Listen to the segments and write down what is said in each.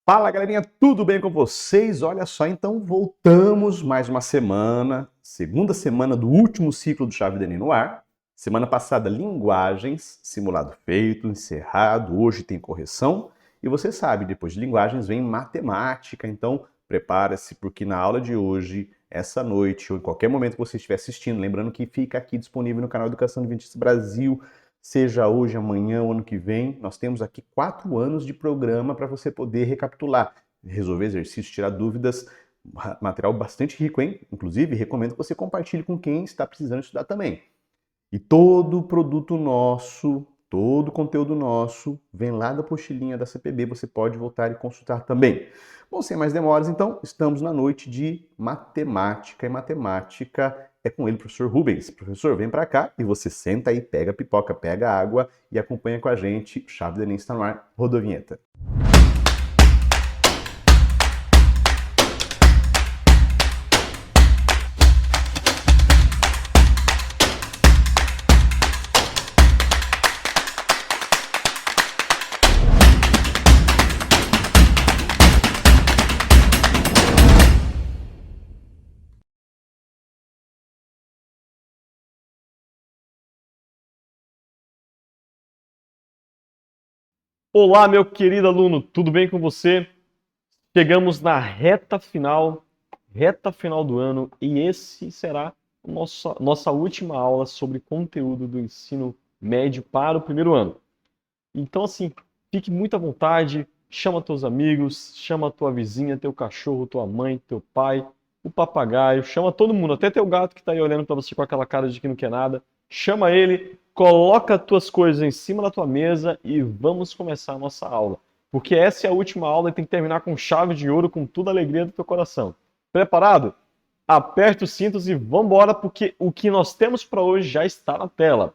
Fala galerinha, tudo bem com vocês? Olha só, então voltamos mais uma semana, segunda semana do último ciclo do Chave do Enem no ar. Semana passada, linguagens, simulado feito, encerrado, hoje tem correção. E você sabe, depois de linguagens vem matemática, então prepara-se porque na aula de hoje, essa noite ou em qualquer momento que você estiver assistindo, lembrando que fica aqui disponível no canal Educação Adventista Brasil, seja hoje, amanhã ou ano que vem, nós temos aqui 4 anos de programa para você poder recapitular, resolver exercícios, tirar dúvidas, material bastante rico, hein? Inclusive, recomendo que você compartilhe com quem está precisando estudar também. E todo produto nosso, todo conteúdo nosso, vem lá da apostilinha da CPB, você pode voltar e consultar também. Bom, sem mais demoras, então, estamos na noite de matemática, e matemática é com ele, professor Rubens. Professor, vem para cá e você senta aí, pega a pipoca, pega a água e acompanha com a gente. Chave do Enem está no ar, roda a vinheta. Olá, meu querido aluno, tudo bem com você? Chegamos na reta final do ano e esse será a nossa última aula sobre conteúdo do ensino médio para o primeiro ano. Então, assim, fique muito à vontade, chama teus amigos, chama tua vizinha, teu cachorro, tua mãe, teu pai, o papagaio, chama todo mundo, até teu gato que está aí olhando para você com aquela cara de que não quer nada, chama ele, coloca tuas coisas em cima da tua mesa e vamos começar a nossa aula. Porque essa é a última aula e tem que terminar com chave de ouro, com toda a alegria do teu coração. Preparado? Aperta os cintos e vamos embora, porque o que nós temos para hoje já está na tela.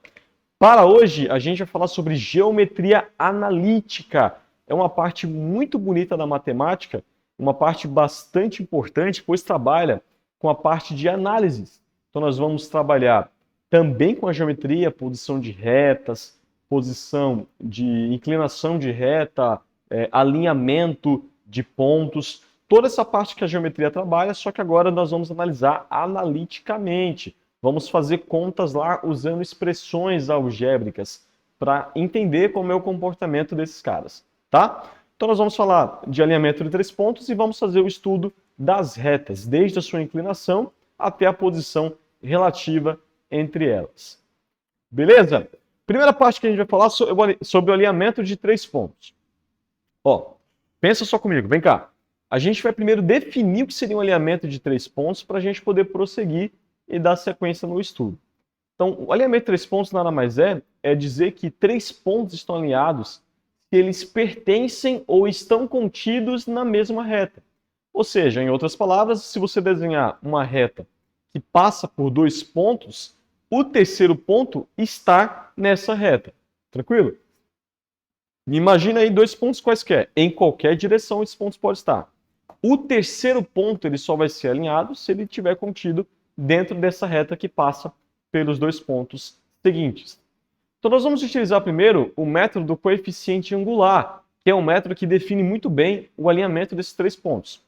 Para hoje, a gente vai falar sobre geometria analítica. É uma parte muito bonita da matemática, uma parte bastante importante, pois trabalha com a parte de análises. Então, nós vamos trabalhar também com a geometria, posição de retas, posição de inclinação de reta, alinhamento de pontos, toda essa parte que a geometria trabalha, só que agora nós vamos analisar analiticamente. Vamos fazer contas lá usando expressões algébricas para entender como é o comportamento desses caras, tá? Então nós vamos falar de alinhamento de 3 pontos e vamos fazer o estudo das retas, desde a sua inclinação até a posição relativa entre elas. Beleza? Primeira parte que a gente vai falar sobre o alinhamento de 3 pontos. Ó, pensa só comigo, vem cá. A gente vai primeiro definir o que seria um alinhamento de 3 pontos para a gente poder prosseguir e dar sequência no estudo. Então, o alinhamento de 3 pontos nada mais é dizer que 3 pontos estão alinhados se eles pertencem ou estão contidos na mesma reta. Ou seja, em outras palavras, se você desenhar uma reta que passa por 2 pontos, o terceiro ponto está nessa reta. Tranquilo? Imagina aí 2 pontos quaisquer. Em qualquer direção esses pontos podem estar. O terceiro ponto ele só vai ser alinhado se ele estiver contido dentro dessa reta que passa pelos 2 pontos seguintes. Então nós vamos utilizar primeiro o método do coeficiente angular, que é um método que define muito bem o alinhamento desses 3 pontos.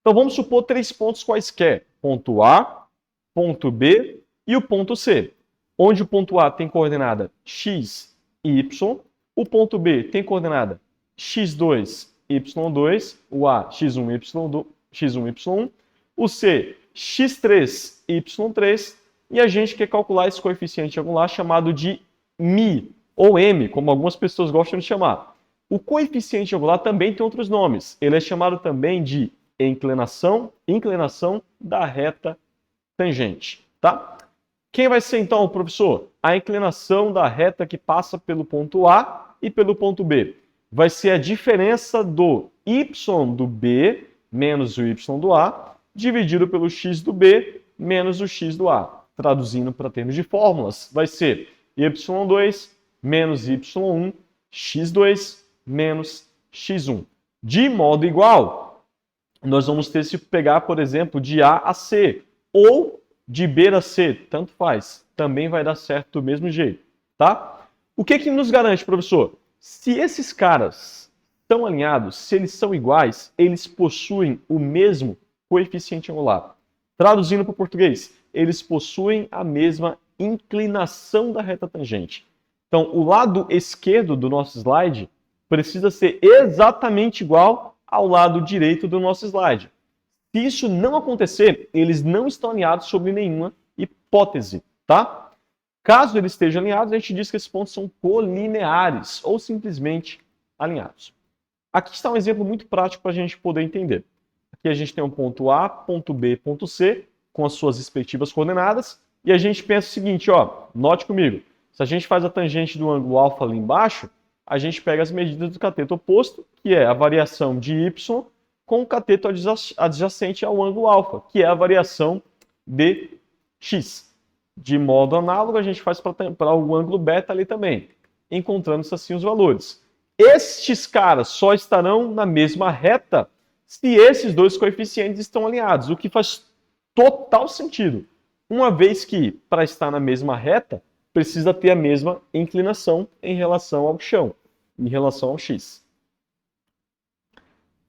Então vamos supor 3 pontos quaisquer, ponto A, ponto B e o ponto C, onde o ponto A tem coordenada x e y, o ponto B tem coordenada x2, y2, o A x1, y1, y1, o C x3, y3, e a gente quer calcular esse coeficiente angular chamado de μ, ou m, como algumas pessoas gostam de chamar. O coeficiente angular também tem outros nomes. Ele é chamado também de inclinação da reta tangente, tá? Quem vai ser então o professor? A inclinação da reta que passa pelo ponto A e pelo ponto B. Vai ser a diferença do y do B menos o y do A dividido pelo x do B menos o x do A. Traduzindo para termos de fórmulas, vai ser y2 menos y1, x2 menos x1. De modo igual, nós vamos ter que pegar, por exemplo, de A a C, ou de B a C, tanto faz. Também vai dar certo do mesmo jeito, tá? O que nos garante, professor? Se esses caras estão alinhados, se eles são iguais, eles possuem o mesmo coeficiente angular. Traduzindo para o português, eles possuem a mesma inclinação da reta tangente. Então, o lado esquerdo do nosso slide precisa ser exatamente igual ao lado direito do nosso slide. Se isso não acontecer, eles não estão alinhados sob nenhuma hipótese, tá? Caso eles estejam alinhados, a gente diz que esses pontos são colineares ou simplesmente alinhados. Aqui está um exemplo muito prático para a gente poder entender. Aqui a gente tem um ponto A, ponto B, ponto C, com as suas respectivas coordenadas, e a gente pensa o seguinte, ó, note comigo, se a gente faz a tangente do ângulo alfa ali embaixo, a gente pega as medidas do cateto oposto, que é a variação de y, com o cateto adjacente ao ângulo alfa, que é a variação de x. De modo análogo, a gente faz para o ângulo beta ali também, encontrando-se assim os valores. Estes caras só estarão na mesma reta se esses dois coeficientes estão alinhados, o que faz total sentido, uma vez que, para estar na mesma reta, precisa ter a mesma inclinação em relação ao chão, em relação ao x.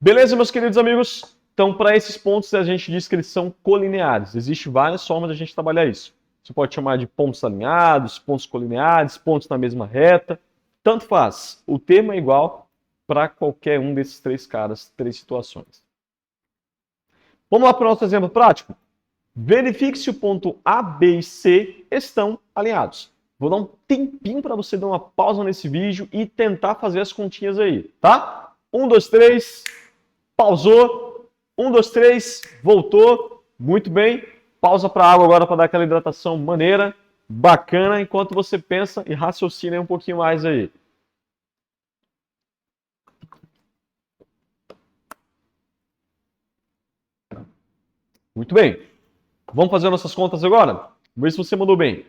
Beleza, meus queridos amigos? Então, para esses pontos, a gente diz que eles são colineares. Existem várias formas de a gente trabalhar isso. Você pode chamar de pontos alinhados, pontos colineares, pontos na mesma reta. Tanto faz. O termo é igual para qualquer um desses três caras, três situações. Vamos lá para o nosso exemplo prático? Verifique se o ponto A, B e C estão alinhados. Vou dar um tempinho para você dar uma pausa nesse vídeo e tentar fazer as continhas aí, tá? 1, 2, 3, pausou. 1, 2, 3, voltou. Muito bem. Pausa para a água agora para dar aquela hidratação maneira, bacana, enquanto você pensa e raciocina um pouquinho mais aí. Muito bem. Vamos fazer nossas contas agora? Vamos ver se você mandou bem.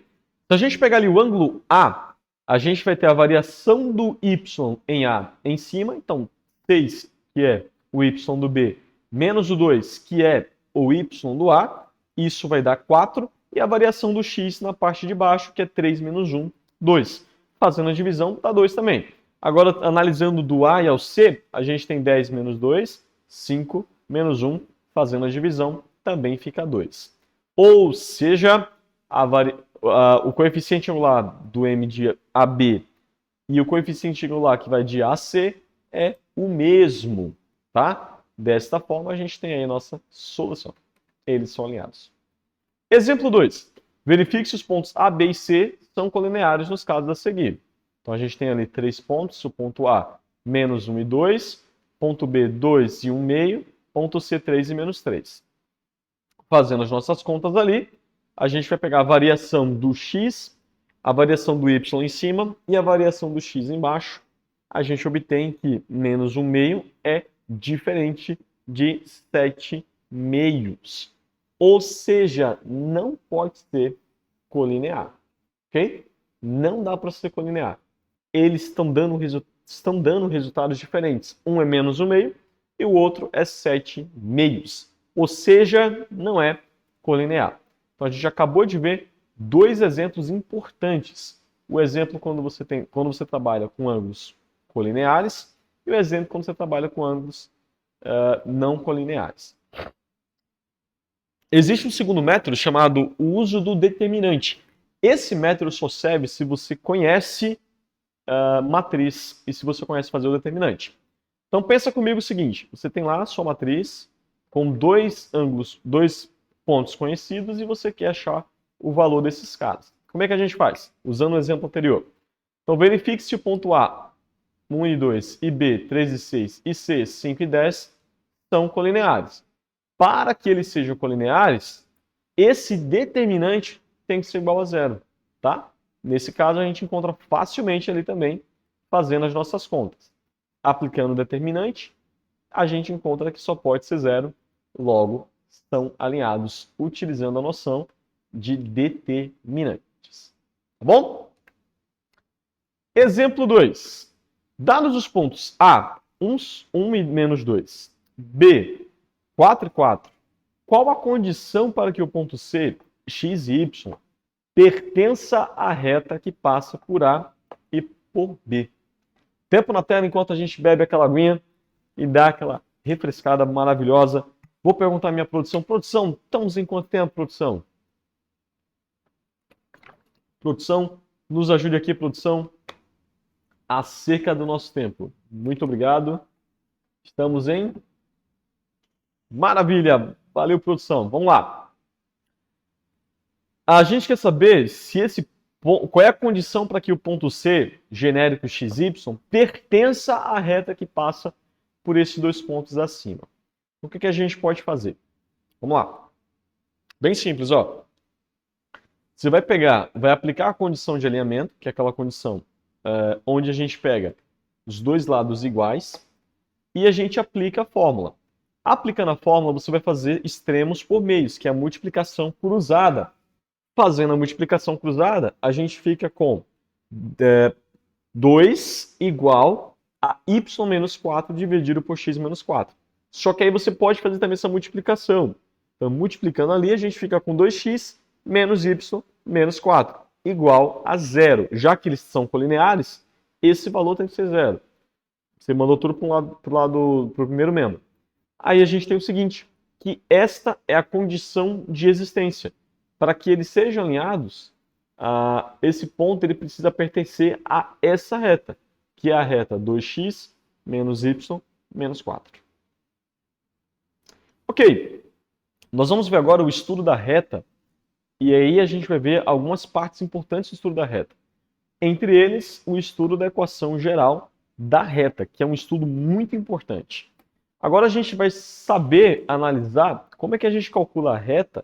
Se a gente pegar ali o ângulo A, a gente vai ter a variação do y em A em cima. Então, 6, que é o y do B, menos o 2, que é o y do A. Isso vai dar 4. E a variação do x na parte de baixo, que é 3 menos 1, 2. Fazendo a divisão, dá 2 também. Agora, analisando do A e ao C, a gente tem 10 menos 2, 5 menos 1. Fazendo a divisão, também fica 2. Ou seja, o coeficiente angular do M de AB e o coeficiente angular que vai de A a C é o mesmo, tá? Desta forma, a gente tem aí a nossa solução. Eles são alinhados. Exemplo 2. Verifique se os pontos A, B e C são colineares nos casos a seguir. Então, a gente tem ali 3 pontos. O ponto A, menos 1 e 2. Ponto B, 2 e 1 meio. Ponto C, 3 e menos 3. Fazendo as nossas contas ali, a gente vai pegar a variação do x, a variação do y em cima e a variação do x embaixo. A gente obtém que menos 1 meio é diferente de 7 meios. Ou seja, não pode ser colinear. Ok? Não dá para ser colinear. Eles estão dando resultados diferentes. Um é menos 1 meio e o outro é 7 meios. Ou seja, não é colinear. Então a gente acabou de ver dois exemplos importantes. O exemplo quando você trabalha com ângulos colineares e o exemplo quando você trabalha com ângulos não colineares. Existe um segundo método chamado o uso do determinante. Esse método só serve se você conhece matriz e se você conhece fazer o determinante. Então pensa comigo o seguinte, você tem lá a sua matriz com dois pontos conhecidos e você quer achar o valor desses caras. Como é que a gente faz? Usando o exemplo anterior. Então verifique se o ponto A, 1 e 2, e B, 3 e 6, e C, 5 e 10, são colineares. Para que eles sejam colineares, esse determinante tem que ser igual a 0, tá? Nesse caso, a gente encontra facilmente ali também, fazendo as nossas contas. Aplicando o determinante, a gente encontra que só pode ser 0, logo, estão alinhados, utilizando a noção de determinantes. Tá bom? Exemplo 2. Dados os pontos A, 1 e menos 2, B, 4 e 4, qual a condição para que o ponto C, x e y, pertença à reta que passa por A e por B? Tempo na tela enquanto a gente bebe aquela aguinha e dá aquela refrescada maravilhosa. Vou perguntar à minha produção. Produção, estamos em quanto tempo, produção? Produção, nos ajude aqui, produção, acerca do nosso tempo. Muito obrigado. Estamos em... Maravilha! Valeu, produção. Vamos lá. A gente quer saber se qual é a condição para que o ponto C, genérico XY, pertença à reta que passa por esses dois pontos acima. O que a gente pode fazer? Vamos lá. Bem simples, ó. Você vai aplicar a condição de alinhamento, que é aquela condição onde a gente pega os dois lados iguais e a gente aplica a fórmula. Aplicando a fórmula, você vai fazer extremos por meios, que é a multiplicação cruzada. Fazendo a multiplicação cruzada, a gente fica com 2 igual a y menos 4 dividido por x menos 4. Só que aí você pode fazer também essa multiplicação. Então, multiplicando ali, a gente fica com 2x menos y menos 4, igual a 0. Já que eles são colineares, esse valor tem que ser 0. Você mandou tudo para o primeiro membro. Aí a gente tem o seguinte, que esta é a condição de existência. Para que eles sejam alinhados, esse ponto ele precisa pertencer a essa reta, que é a reta 2x menos y menos 4. Ok, nós vamos ver agora o estudo da reta, e aí a gente vai ver algumas partes importantes do estudo da reta. Entre eles, o estudo da equação geral da reta, que é um estudo muito importante. Agora a gente vai saber analisar como é que a gente calcula a reta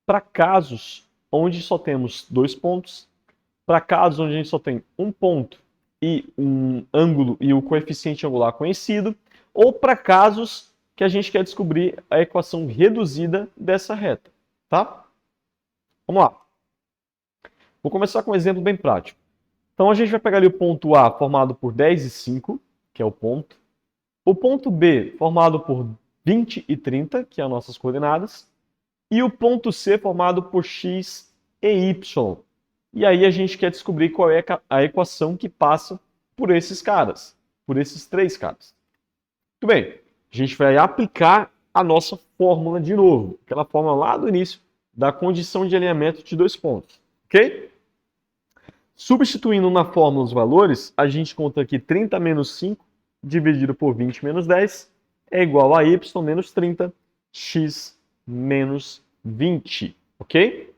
para casos onde só temos dois pontos, para casos onde a gente só tem um ponto e um ângulo e o coeficiente angular conhecido, ou para casos que a gente quer descobrir a equação reduzida dessa reta, tá? Vamos lá. Vou começar com um exemplo bem prático. Então a gente vai pegar ali o ponto A formado por 10 e 5, que é o ponto. O ponto B formado por 20 e 30, que são as nossas coordenadas. E o ponto C formado por x e y. E aí a gente quer descobrir qual é a equação que passa por esses caras, por esses três caras. Muito bem, a gente vai aplicar a nossa fórmula de novo, aquela fórmula lá do início da condição de alinhamento de dois pontos, ok? Substituindo na fórmula os valores, a gente conta aqui 30 menos 5 dividido por 20 menos 10 é igual a y menos 30, x menos 20, ok?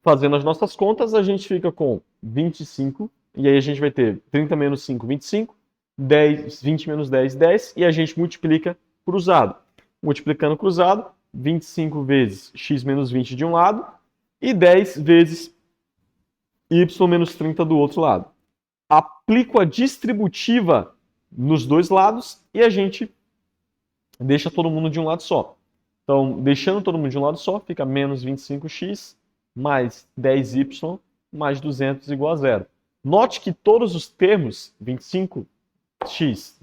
Fazendo as nossas contas, a gente fica com 25, e aí a gente vai ter 30 menos 5, 25, 20 menos 10, 10, e a gente multiplica cruzado. Multiplicando cruzado, 25 vezes x menos 20 de um lado, e 10 vezes y menos 30 do outro lado. Aplico a distributiva nos dois lados, e a gente deixa todo mundo de um lado só. Então, deixando todo mundo de um lado só, fica menos 25x mais 10y mais 200 igual a 0. Note que todos os termos, 25x,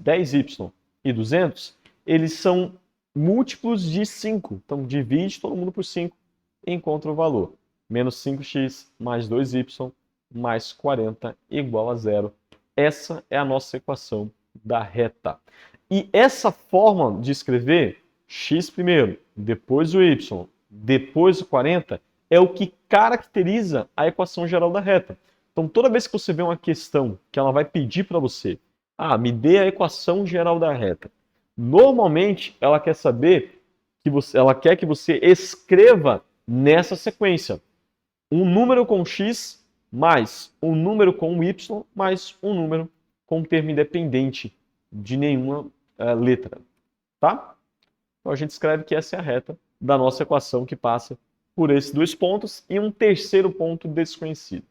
10y e 200, eles são múltiplos de 5. Então, divide todo mundo por 5 e encontra o valor. Menos 5x mais 2y mais 40 igual a 0. Essa é a nossa equação da reta. E essa forma de escrever x primeiro, depois o y, depois o 40, é o que caracteriza a equação geral da reta. Então, toda vez que você vê uma questão que ela vai pedir para você, me dê a equação geral da reta. Normalmente, ela quer saber ela quer que você escreva nessa sequência um número com x mais um número com y mais um número com um termo independente de nenhuma letra, tá? Então a gente escreve que essa é a reta da nossa equação que passa por esses dois pontos e um terceiro ponto desconhecido.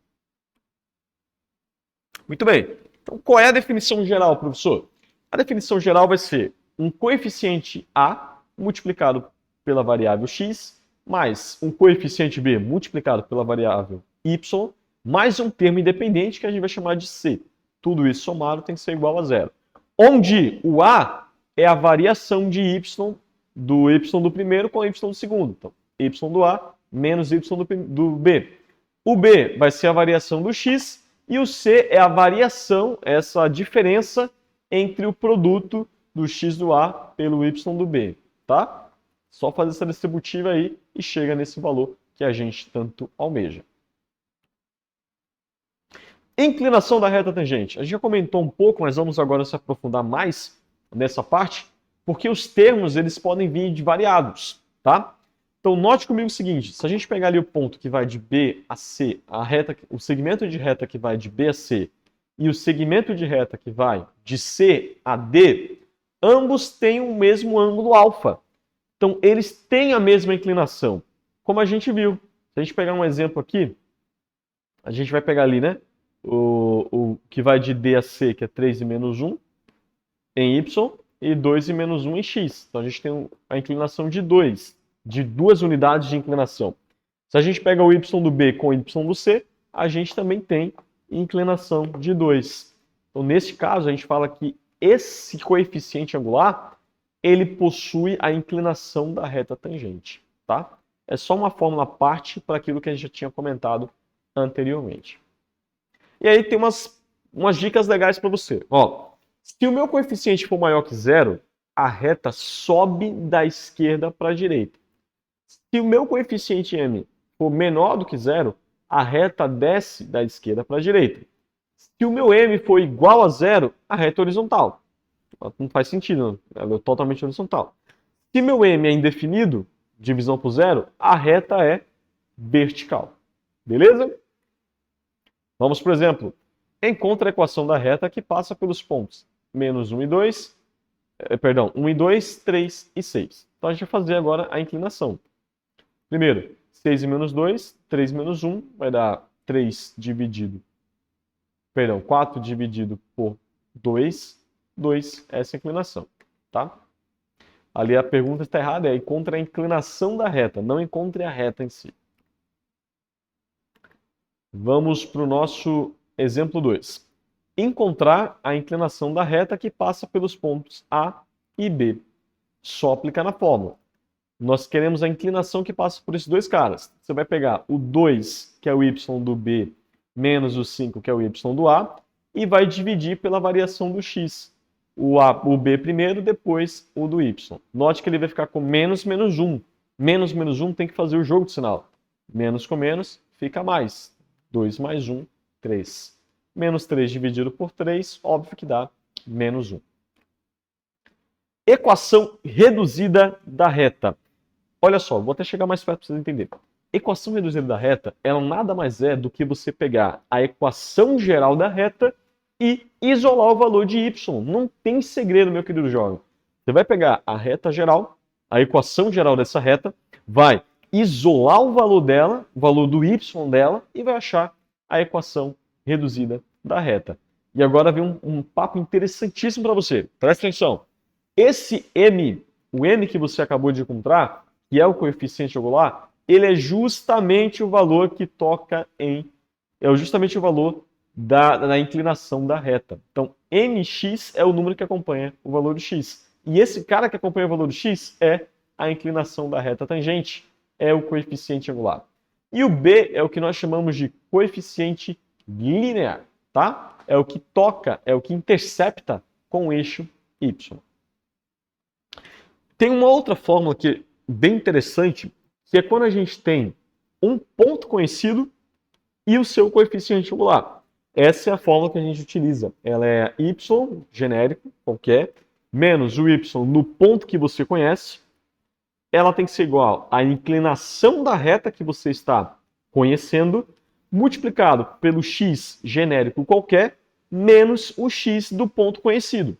Muito bem. Então qual é a definição geral, professor? A definição geral vai ser um coeficiente A multiplicado pela variável x mais um coeficiente B multiplicado pela variável y mais um termo independente que a gente vai chamar de C. Tudo isso somado tem que ser igual a 0. Onde o A é a variação de do y do primeiro com y do segundo. Então, y do A menos y do B. O B vai ser a variação do x E o C é a variação, essa diferença entre o produto do x do A pelo y do B, tá? Só fazer essa distributiva aí e chega nesse valor que a gente tanto almeja. Inclinação da reta tangente. A gente já comentou um pouco, mas vamos agora se aprofundar mais nessa parte, porque os termos eles podem vir de variados, tá? Então note comigo o seguinte, se a gente pegar ali o ponto que vai de B a C, o segmento de reta que vai de B a C e o segmento de reta que vai de C a D, ambos têm o mesmo ângulo alfa. Então eles têm a mesma inclinação, como a gente viu. Se a gente pegar um exemplo aqui, a gente vai pegar ali, né? O que vai de D a C, que é 3 e menos 1 em Y, e 2 e menos 1 em X. Então a gente tem a inclinação de 2, de 2 unidades de inclinação. Se a gente pega o Y do B com o Y do C, a gente também tem inclinação de 2. Então nesse caso a gente fala que esse coeficiente angular, ele possui a inclinação da reta tangente, tá? É só uma fórmula à parte para aquilo que a gente já tinha comentado anteriormente. E aí tem umas dicas legais para você. Ó, se o meu coeficiente for maior que zero, a reta sobe da esquerda para a direita. Se o meu coeficiente m for menor do que zero, a reta desce da esquerda para a direita. Se o meu m for igual a zero, a reta é horizontal. Não faz sentido, ela é totalmente horizontal. Se meu m é indefinido, divisão por zero, a reta é vertical. Beleza? Vamos, por exemplo, encontra a equação da reta que passa pelos pontos menos 1 e 2, 1 e 2, 3 e 6. Então a gente vai fazer agora a inclinação. Primeiro, 6 e menos 2, 3 menos 1, vai dar 4 dividido por 2, 2, essa é a inclinação, tá? Ali a pergunta está errada, é encontre a inclinação da reta, não encontre a reta em si. Vamos para o nosso exemplo 2. Encontrar a inclinação da reta que passa pelos pontos A e B. Só aplicar na fórmula. Nós queremos a inclinação que passa por esses dois caras. Você vai pegar o 2, que é o y do B, menos o 5, que é o y do A, e vai dividir pela variação do x. O B primeiro, depois o do y. Note que ele vai ficar com menos 1. Menos 1 tem que fazer o jogo de sinal. Menos com menos fica mais. 2 mais 1, 3. Menos 3 dividido por 3, óbvio que dá menos 1. Equação reduzida da reta. Olha só, vou até chegar mais perto para vocês entenderem. Equação reduzida da reta, ela nada mais é do que você pegar a equação geral da reta e isolar o valor de y. Não tem segredo, meu querido jovem. Você vai pegar a reta geral, a equação geral dessa reta, vai isolar o valor dela, o valor do y dela, e vai achar a equação reduzida da reta. E agora vem um papo interessantíssimo para você. Presta atenção. Esse m, o m que você acabou de encontrar, que é o coeficiente angular, ele é justamente o valor que toca em... É justamente o valor da inclinação da reta. Então, mx é o número que acompanha o valor do x. E esse cara que acompanha o valor do x é a inclinação da reta tangente, é o coeficiente angular. E o b é o que nós chamamos de coeficiente linear, tá? É o que toca, é o que intercepta com o eixo y. Tem uma outra fórmula que é bem interessante, que é quando a gente tem um ponto conhecido e o seu coeficiente angular. Essa é a fórmula que a gente utiliza. Ela é y, genérico, qualquer, menos o y no ponto que você conhece. Ela tem que ser igual à inclinação da reta que você está conhecendo, multiplicado pelo x genérico qualquer, menos o x do ponto conhecido.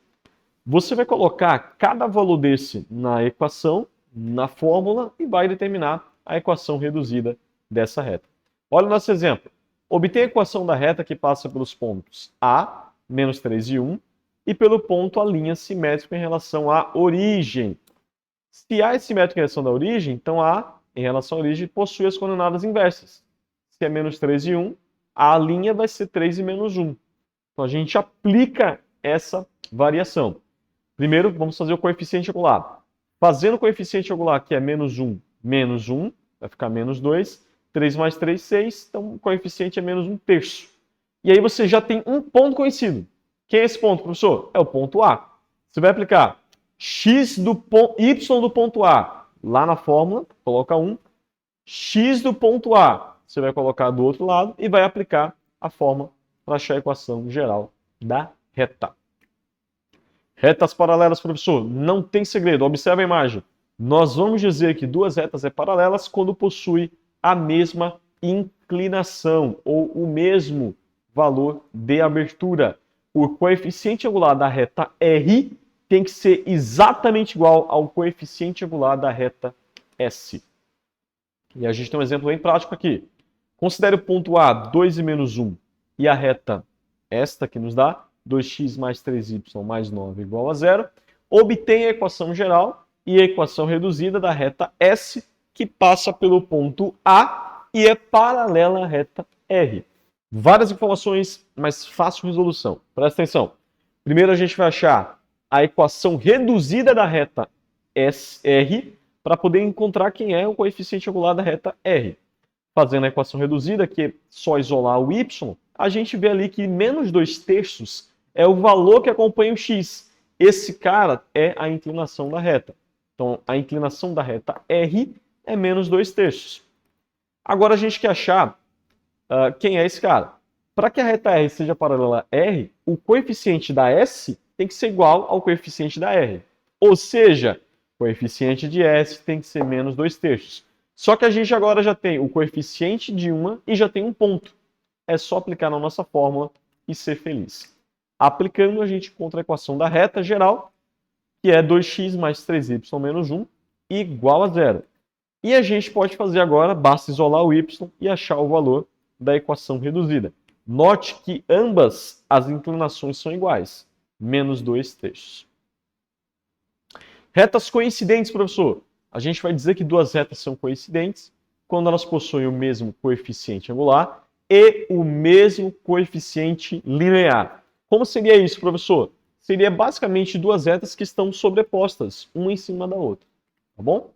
Você vai colocar cada valor desse na equação, na fórmula, e vai determinar a equação reduzida dessa reta. Olha o nosso exemplo. Obtém a equação da reta que passa pelos pontos A, menos 3 e 1, e pelo ponto a linha simétrica em relação à origem. Se A é simétrico em relação à origem, então A, em relação à origem, possui as coordenadas inversas. Se é menos 3 e 1, a linha vai ser 3 e menos 1. Então a gente aplica essa variação. Primeiro, vamos fazer o coeficiente angular. Fazendo o coeficiente angular, que é menos 1, vai ficar menos 2. 3 mais 3, 6. Então o coeficiente é menos 1/3. E aí você já tem um ponto conhecido. Quem é esse ponto, professor? É o ponto A. Você vai aplicar y do ponto A lá na fórmula, coloca 1. X do ponto A, você vai colocar do outro lado e vai aplicar a fórmula para achar a equação geral da reta. Retas paralelas, professor, não tem segredo. Observe a imagem. Nós vamos dizer que duas retas é paralelas quando possui a mesma inclinação ou o mesmo valor de abertura. O coeficiente angular da reta R tem que ser exatamente igual ao coeficiente angular da reta S. E a gente tem um exemplo bem prático aqui. Considere o ponto A, 2 e menos 1, e a reta esta que nos dá 2x mais 3y mais 9 igual a 0. Obtenha a equação geral e a equação reduzida da reta S, que passa pelo ponto A e é paralela à reta R. Várias informações, mas fácil resolução. Presta atenção. Primeiro a gente vai achar a equação reduzida da reta R para poder encontrar quem é o coeficiente angular da reta R. Fazendo a equação reduzida, que é só isolar o y, a gente vê ali que menos 2/3 é o valor que acompanha o x. Esse cara é a inclinação da reta. Então, a inclinação da reta R é menos 2/3. Agora a gente quer achar quem é esse cara. Para que a reta R seja paralela a R, o coeficiente da S tem que ser igual ao coeficiente da R. Ou seja, o coeficiente de S tem que ser menos 2/3. Só que a gente agora já tem o coeficiente de uma e já tem um ponto. É só aplicar na nossa fórmula e ser feliz. Aplicando, a gente encontra a equação da reta geral, que é 2x mais 3y menos 1 igual a 0. E a gente pode fazer agora, basta isolar o y e achar o valor da equação reduzida. Note que ambas as inclinações são iguais, menos 2/3. Retas coincidentes, professor. A gente vai dizer que duas retas são coincidentes quando elas possuem o mesmo coeficiente angular e o mesmo coeficiente linear. Como seria isso, professor? Seria basicamente duas retas que estão sobrepostas, uma em cima da outra. Tá bom?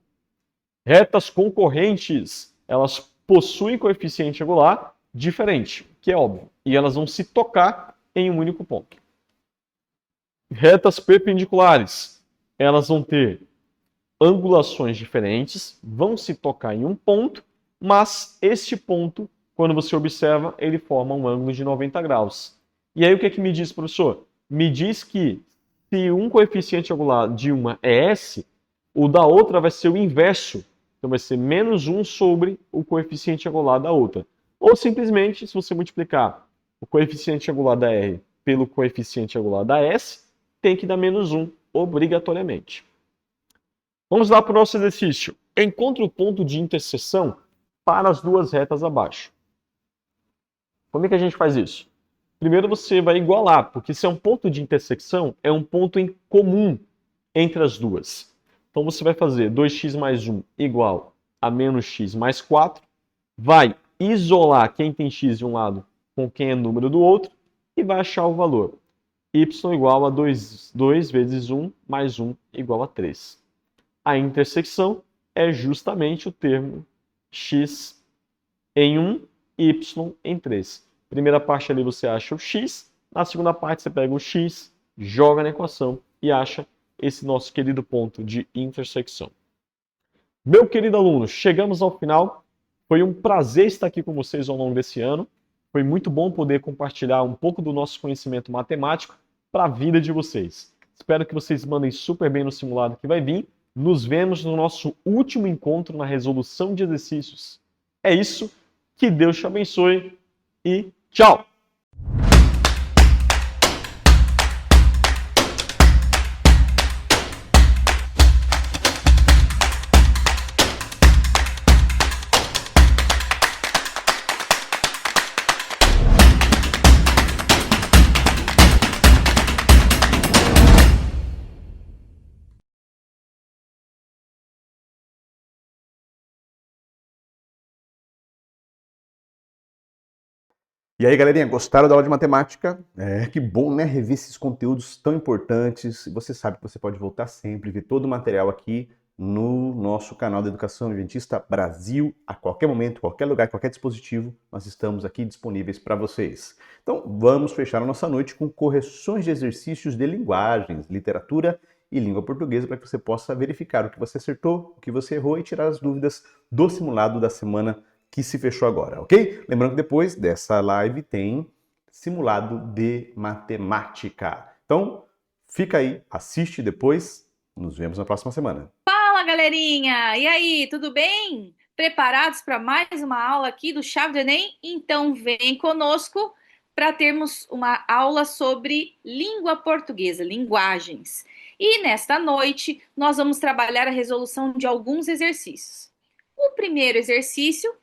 Retas concorrentes, elas possuem coeficiente angular diferente, que é óbvio, e elas vão se tocar em um único ponto. Retas perpendiculares, elas vão ter angulações diferentes, vão se tocar em um ponto, mas este ponto, quando você observa, ele forma um ângulo de 90 graus. E aí o que é que me diz, professor? Me diz que se um coeficiente angular de uma é S, o da outra vai ser o inverso. Então vai ser menos 1 sobre o coeficiente angular da outra. Ou simplesmente, se você multiplicar o coeficiente angular da R pelo coeficiente angular da S, tem que dar menos 1, obrigatoriamente. Vamos lá para o nosso exercício. Encontre o ponto de interseção para as duas retas abaixo. Como é que a gente faz isso? Primeiro você vai igualar, porque se é um ponto de intersecção, é um ponto em comum entre as duas. Então você vai fazer 2x mais 1 igual a menos x mais 4, vai isolar quem tem x de um lado com quem é número do outro e vai achar o valor. Y igual a 2 vezes 1 mais 1 igual a 3. A intersecção é justamente o termo x em 1, y em 3. Primeira parte ali você acha o x, na segunda parte você pega o x, joga na equação e acha esse nosso querido ponto de intersecção. Meu querido aluno, chegamos ao final. Foi um prazer estar aqui com vocês ao longo desse ano. Foi muito bom poder compartilhar um pouco do nosso conhecimento matemático para a vida de vocês. Espero que vocês mandem super bem no simulado que vai vir. Nos vemos no nosso último encontro na resolução de exercícios. É isso, que Deus te abençoe e tchau! E aí, galerinha, gostaram da aula de matemática? Que bom, né? Rever esses conteúdos tão importantes. Você sabe que você pode voltar sempre, ver todo o material aqui no nosso canal da Educação Adventista Brasil. A qualquer momento, qualquer lugar, qualquer dispositivo, nós estamos aqui disponíveis para vocês. Então, vamos fechar a nossa noite com correções de exercícios de linguagens, literatura e língua portuguesa, para que você possa verificar o que você acertou, o que você errou e tirar as dúvidas do simulado da semana que se fechou agora, ok? Lembrando que depois dessa live tem simulado de matemática. Então, fica aí, assiste depois. Nos vemos na próxima semana. Fala, galerinha! E aí, tudo bem? Preparados para mais uma aula aqui do Chave do Enem? Então vem conosco para termos uma aula sobre língua portuguesa, linguagens. E nesta noite nós vamos trabalhar a resolução de alguns exercícios. O primeiro exercício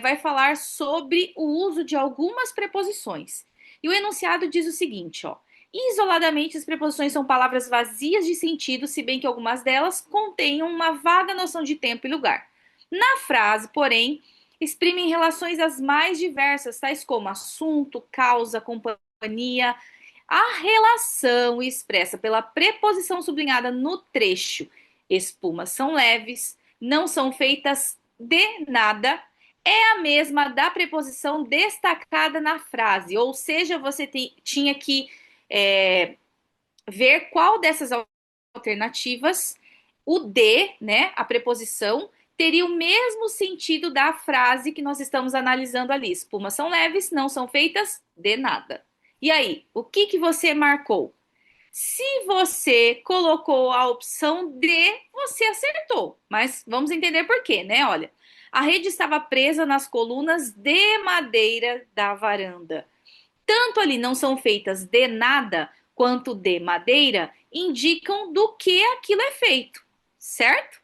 vai falar sobre o uso de algumas preposições. E o enunciado diz o seguinte, ó. Isoladamente, as preposições são palavras vazias de sentido, se bem que algumas delas contenham uma vaga noção de tempo e lugar. Na frase, porém, exprimem relações as mais diversas, tais como assunto, causa, companhia. A relação expressa pela preposição sublinhada no trecho. Espumas são leves, não são feitas de nada, é a mesma da preposição destacada na frase, ou seja, você tinha que ver qual dessas alternativas, o de, né, a preposição, teria o mesmo sentido da frase que nós estamos analisando ali. Espumas são leves, não são feitas de nada. E aí, o que você marcou? Se você colocou a opção D, você acertou. Mas vamos entender por quê, né? Olha, a rede estava presa nas colunas de madeira da varanda. Tanto ali não são feitas de nada quanto de madeira indicam do que aquilo é feito, certo?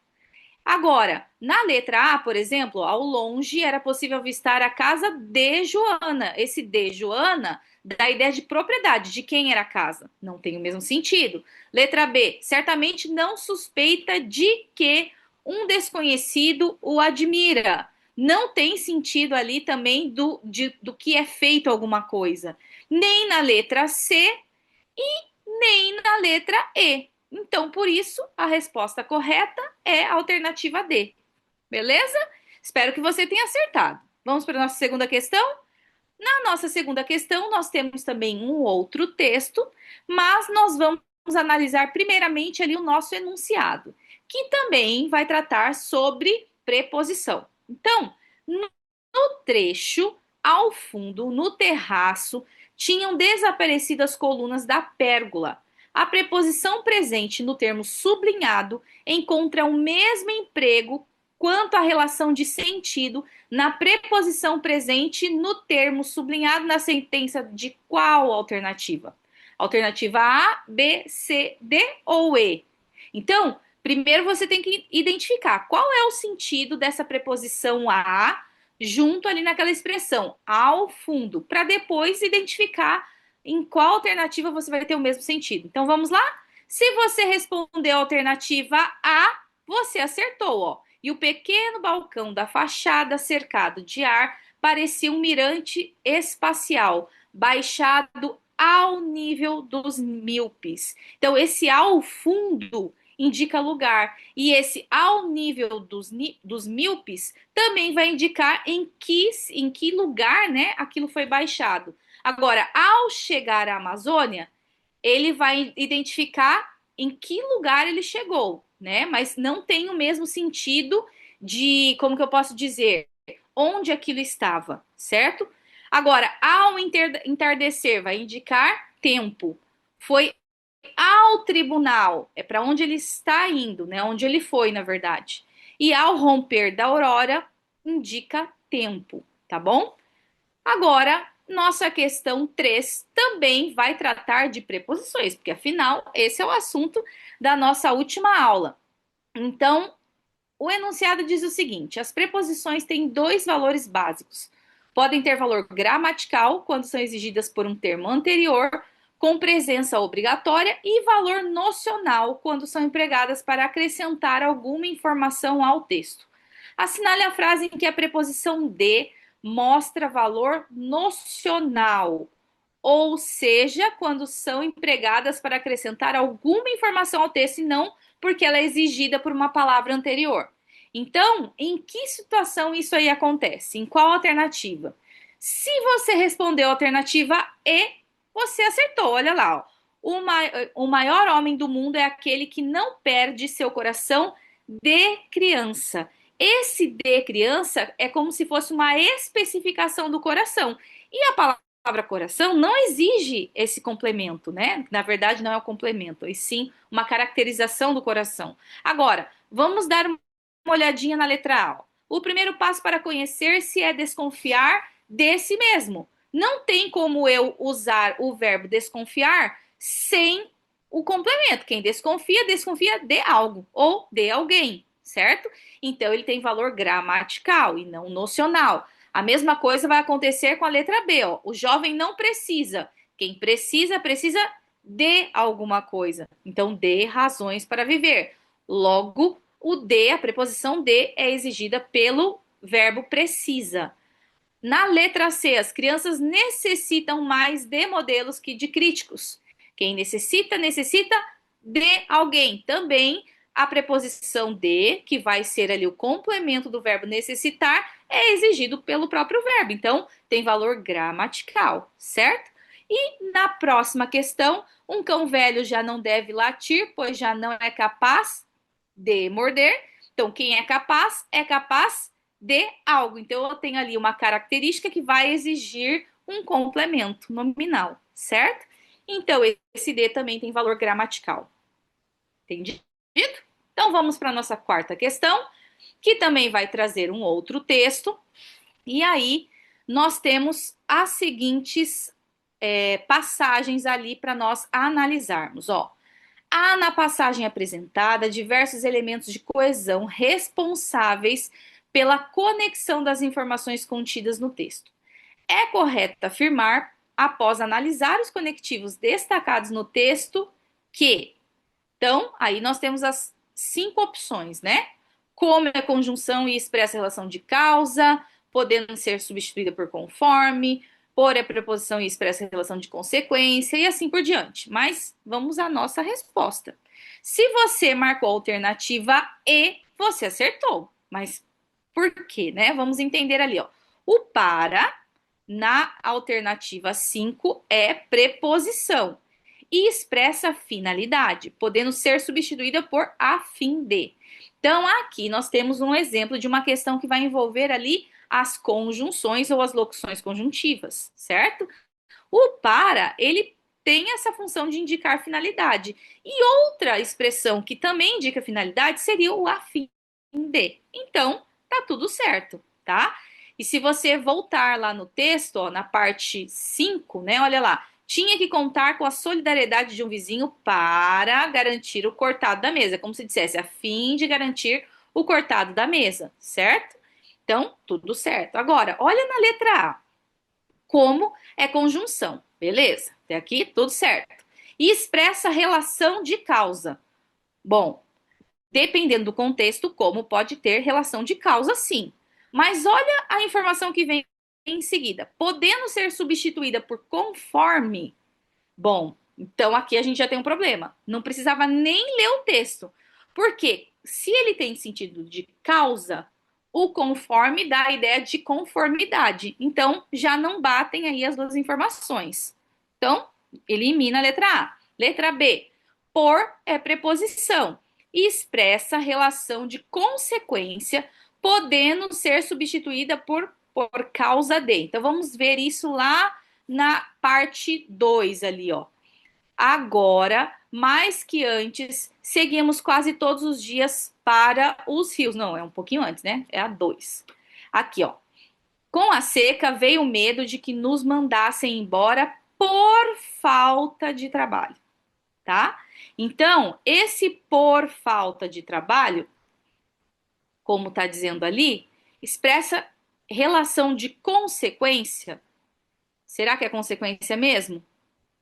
Agora, na letra A, por exemplo, ao longe era possível avistar a casa de Joana. Esse de Joana dá a ideia de propriedade, de quem era a casa. Não tem o mesmo sentido. Letra B, certamente não suspeita de que um desconhecido o admira. Não tem sentido ali também do que é feito alguma coisa. Nem na letra C e nem na letra E. Então, por isso, a resposta correta é a alternativa D. Beleza? Espero que você tenha acertado. Vamos para a nossa segunda questão? Na nossa segunda questão, nós temos também um outro texto, mas nós vamos analisar primeiramente ali o nosso enunciado, que também vai tratar sobre preposição. Então, no trecho, ao fundo, no terraço, tinham desaparecido as colunas da pérgola. A preposição presente no termo sublinhado encontra o mesmo emprego quanto à relação de sentido na preposição presente no termo sublinhado na sentença de qual alternativa? Alternativa A, B, C, D ou E? Então, primeiro você tem que identificar qual é o sentido dessa preposição A junto ali naquela expressão, ao fundo, para depois identificar em qual alternativa você vai ter o mesmo sentido. Então, vamos lá? Se você respondeu a alternativa A, você acertou, ó. E o pequeno balcão da fachada, cercado de ar, parecia um mirante espacial, baixado ao nível dos míopes. Então, esse ao fundo indica lugar. E esse ao nível dos míopes também vai indicar em que lugar, né, aquilo foi baixado. Agora, ao chegar à Amazônia, ele vai identificar em que lugar ele chegou, né? Mas não tem o mesmo sentido de, como que eu posso dizer, onde aquilo estava, certo? Agora, ao entardecer, vai indicar tempo. Foi ao tribunal, é para onde ele está indo, né? Onde ele foi, na verdade. E ao romper da aurora, indica tempo, tá bom? Agora, nossa questão 3 também vai tratar de preposições, porque afinal, esse é o assunto da nossa última aula. Então, o enunciado diz o seguinte: as preposições têm dois valores básicos. Podem ter valor gramatical, quando são exigidas por um termo anterior, com presença obrigatória, e valor nocional, quando são empregadas para acrescentar alguma informação ao texto. Assinale a frase em que a preposição de mostra valor nocional, ou seja, quando são empregadas para acrescentar alguma informação ao texto e não porque ela é exigida por uma palavra anterior. Então, em que situação isso aí acontece? Em qual alternativa? Se você respondeu a alternativa E, você acertou. Olha lá, ó. O maior homem do mundo é aquele que não perde seu coração de criança. Esse de criança é como se fosse uma especificação do coração. E a palavra coração não exige esse complemento, né? Na verdade, não é o complemento, e sim uma caracterização do coração. Agora, vamos dar uma olhadinha na letra A. O primeiro passo para conhecer-se é desconfiar de si mesmo. Não tem como eu usar o verbo desconfiar sem o complemento. Quem desconfia, desconfia de algo ou de alguém, certo? Então, ele tem valor gramatical e não nocional. A mesma coisa vai acontecer com a letra B, ó. O jovem não precisa. Quem precisa, precisa de alguma coisa. Então, de razões para viver. Logo, o de, a preposição de, é exigida pelo verbo precisa. Na letra C, as crianças necessitam mais de modelos que de críticos. Quem necessita, necessita de alguém. Também a preposição de, que vai ser ali o complemento do verbo necessitar, é exigido pelo próprio verbo. Então, tem valor gramatical, certo? E na próxima questão, um cão velho já não deve latir, pois já não é capaz de morder. Então, quem é capaz de algo. Então, eu tenho ali uma característica que vai exigir um complemento nominal, certo? Então, esse de também tem valor gramatical. Entendido? Então, vamos para a nossa quarta questão, que também vai trazer um outro texto. E aí, nós temos as seguintes passagens ali para nós analisarmos. Ó, há na passagem apresentada diversos elementos de coesão responsáveis pela conexão das informações contidas no texto. É correto afirmar, após analisar os conectivos destacados no texto, que... Então, aí nós temos as 5 opções, né? Como é conjunção e expressa a relação de causa, podendo ser substituída por conforme, por é preposição e expressa a relação de consequência e assim por diante. Mas vamos à nossa resposta. Se você marcou a alternativa E, você acertou. Mas por quê, né? Vamos entender ali, ó. O para, na alternativa 5, é preposição e expressa finalidade, podendo ser substituída por a fim de. Então, aqui nós temos um exemplo de uma questão que vai envolver ali as conjunções ou as locuções conjuntivas, certo? O para, ele tem essa função de indicar finalidade. E outra expressão que também indica finalidade seria o a fim de. Então, tá tudo certo, tá? E se você voltar lá no texto, ó, na parte 5, né? Olha lá. Tinha que contar com a solidariedade de um vizinho para garantir o cortado da mesa. Como se dissesse, a fim de garantir o cortado da mesa, certo? Então, tudo certo. Agora, olha na letra A. Como é conjunção, beleza? Até aqui, tudo certo. E expressa relação de causa. Bom, dependendo do contexto, como pode ter relação de causa, sim. Mas olha a informação que vem em seguida. Podendo ser substituída por conforme. Bom, então aqui a gente já tem um problema. Não precisava nem ler o texto. Porque se ele tem sentido de causa, o conforme dá a ideia de conformidade. Então, já não batem aí as duas informações. Então, elimina a letra A. Letra B. Por é preposição e expressa relação de consequência, podendo ser substituída por causa de. Então, vamos ver isso lá na parte 2 ali, ó. Agora, mais que antes, seguimos quase todos os dias para os rios. Não, é um pouquinho antes, né? É a 2. Aqui, ó. Com a seca veio o medo de que nos mandassem embora por falta de trabalho, tá? Então, esse por falta de trabalho, como tá dizendo ali, expressa relação de consequência. Será que é consequência mesmo?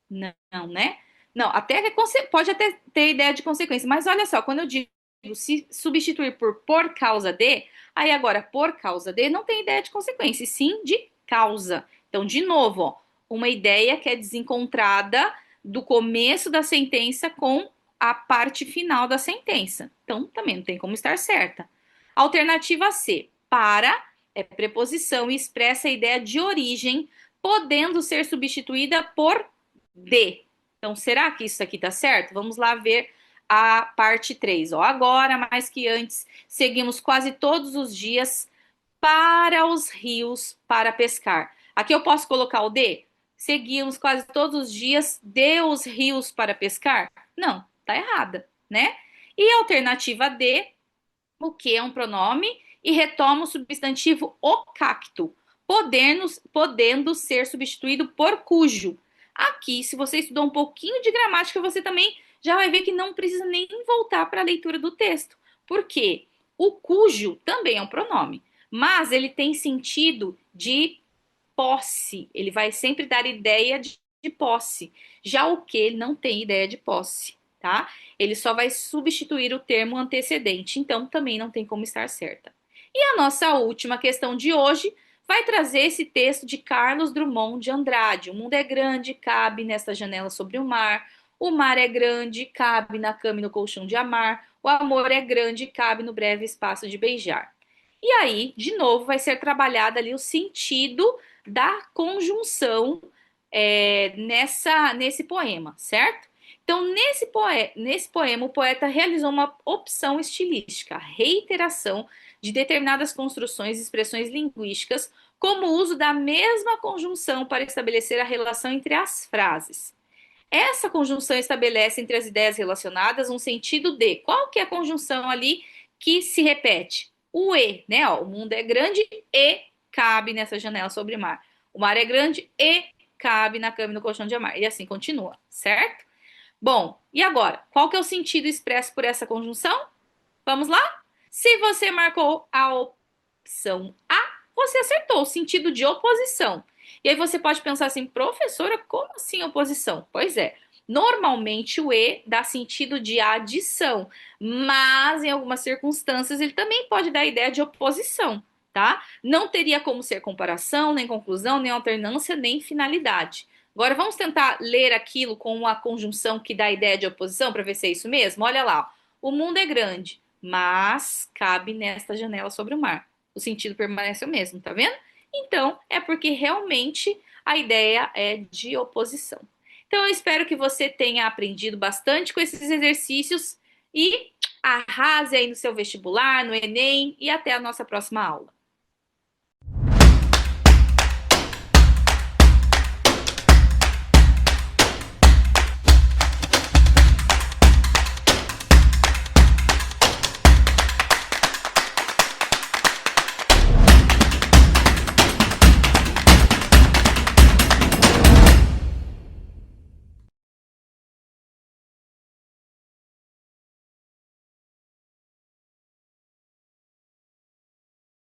Não, né? Não, até que pode até ter ideia de consequência, mas olha só, quando eu digo se substituir por causa de, aí agora por causa de não tem ideia de consequência, e sim de causa. Então, de novo, ó, uma ideia que é desencontrada do começo da sentença com a parte final da sentença. Então, também não tem como estar certa. Alternativa C, para é preposição e expressa a ideia de origem, podendo ser substituída por de. Então, será que isso aqui está certo? Vamos lá ver a parte 3. Ó, agora, mais que antes, seguimos quase todos os dias para os rios para pescar. Aqui eu posso colocar o de? Seguimos quase todos os dias de os rios para pescar? Não, tá errada, né? E a alternativa D, o que é um pronome e retoma o substantivo o cacto, podendo ser substituído por cujo. Aqui, se você estudou um pouquinho de gramática, você também já vai ver que não precisa nem voltar para a leitura do texto. Por quê? O cujo também é um pronome, mas ele tem sentido de posse. Ele vai sempre dar ideia de posse. Já o que ele não tem ideia de posse, tá? Ele só vai substituir o termo antecedente, então também não tem como estar certa. E a nossa última questão de hoje vai trazer esse texto de Carlos Drummond de Andrade. O mundo é grande, cabe nesta janela sobre o mar. O mar é grande, cabe na cama e no colchão de amar. O amor é grande, cabe no breve espaço de beijar. E aí, de novo, vai ser trabalhado ali o sentido da conjunção nesse poema, certo? Então, nesse poema, o poeta realizou uma opção estilística, a reiteração de determinadas construções e expressões linguísticas, como o uso da mesma conjunção para estabelecer a relação entre as frases. Essa conjunção estabelece entre as ideias relacionadas um sentido de. Qual que é a conjunção ali que se repete? O e, né? Ó, o mundo é grande e cabe nessa janela sobre o mar. O mar é grande e cabe na cama e no colchão de amar. E assim continua, certo? Bom, e agora? Qual que é o sentido expresso por essa conjunção? Vamos lá? Se você marcou a opção A, você acertou o sentido de oposição. E aí você pode pensar assim, professora, como assim oposição? Pois é, normalmente o E dá sentido de adição, mas em algumas circunstâncias ele também pode dar a ideia de oposição, tá? Não teria como ser comparação, nem conclusão, nem alternância, nem finalidade. Agora vamos tentar ler aquilo com uma conjunção que dá a ideia de oposição para ver se é isso mesmo? Olha lá, ó. O mundo é grande, mas cabe nesta janela sobre o mar. O sentido permanece o mesmo, tá vendo? Então, é porque realmente a ideia é de oposição. Então, eu espero que você tenha aprendido bastante com esses exercícios e arrase aí no seu vestibular, no Enem e até a nossa próxima aula.